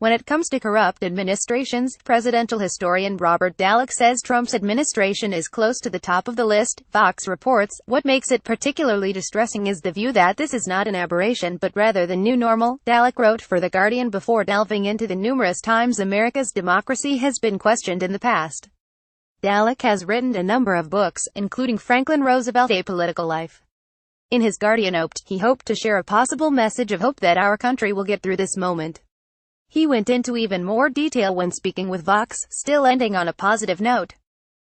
When it comes to corrupt administrations, presidential historian Robert Dallek says Trump's administration is close to the top of the list. Fox reports, what makes it particularly distressing is the view that this is not an aberration but rather the new normal. Dallek wrote for The Guardian before delving into the numerous times America's democracy has been questioned in the past. Dallek has written a number of books, including Franklin Roosevelt: A Political Life. In his Guardian oped, he hoped to share a possible message of hope that our country will get through this moment. He went into even more detail when speaking with Vox, still ending on a positive note.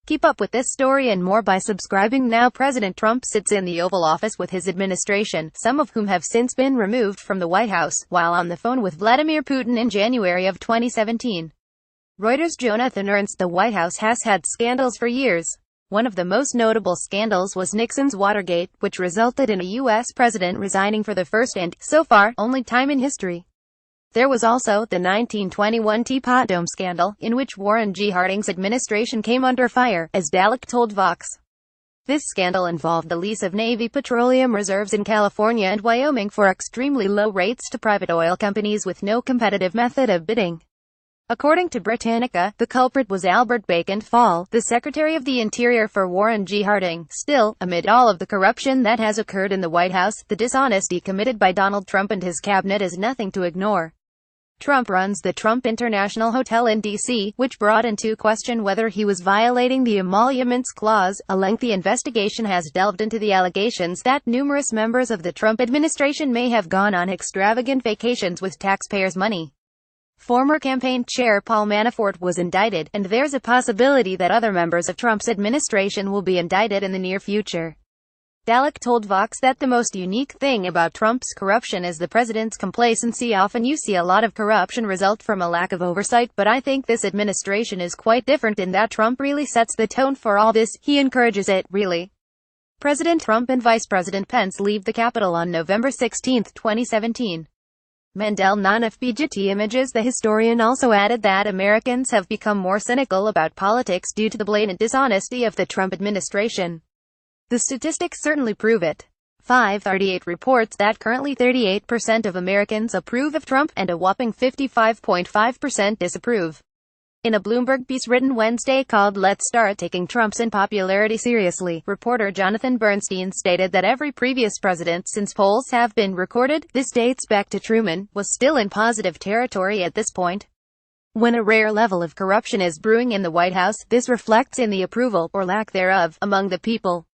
Keep up with this story and more by subscribing now. President Trump sits in the Oval Office with his administration, some of whom have since been removed from the White House, while on the phone with Vladimir Putin in January of 2017. Reuters' Jonathan Ernst. The White House has had scandals for years. One of the most notable scandals was Nixon's Watergate, which resulted in a U.S. president resigning for the first and, so far, only time in history. There was also the 1921 Teapot Dome scandal, in which Warren G. Harding's administration came under fire, as Dallek told Vox. This scandal involved the lease of Navy petroleum reserves in California and Wyoming for extremely low rates to private oil companies with no competitive method of bidding. According to Britannica, the culprit was Albert Bacon Fall, the Secretary of the Interior for Warren G. Harding. Still, amid all of the corruption that has occurred in the White House, the dishonesty committed by Donald Trump and his cabinet is nothing to ignore. Trump runs the Trump International Hotel in D.C., which brought into question whether he was violating the Emoluments Clause. A lengthy investigation has delved into the allegations that numerous members of the Trump administration may have gone on extravagant vacations with taxpayers' money. Former campaign chair Paul Manafort was indicted, and there's a possibility that other members of Trump's administration will be indicted in the near future. Dallek told Vox that the most unique thing about Trump's corruption is the president's complacency. Often you see a lot of corruption result from a lack of oversight, but I think this administration is quite different in that Trump really sets the tone for all this. He encourages it, really. President Trump and Vice President Pence leave the Capitol on November 16, 2017. Mendel non-FBGT Images. The historian also added that Americans have become more cynical about politics due to the blatant dishonesty of the Trump administration. The statistics certainly prove it. 538 reports that currently 38% of Americans approve of Trump, and a whopping 55.5% disapprove. In a Bloomberg piece written Wednesday called "Let's Start Taking Trump's Unpopularity Seriously," reporter Jonathan Bernstein stated that every previous president since polls have been recorded, this dates back to Truman, was still in positive territory at this point. When a rare level of corruption is brewing in the White House, this reflects in the approval, or lack thereof, among the people.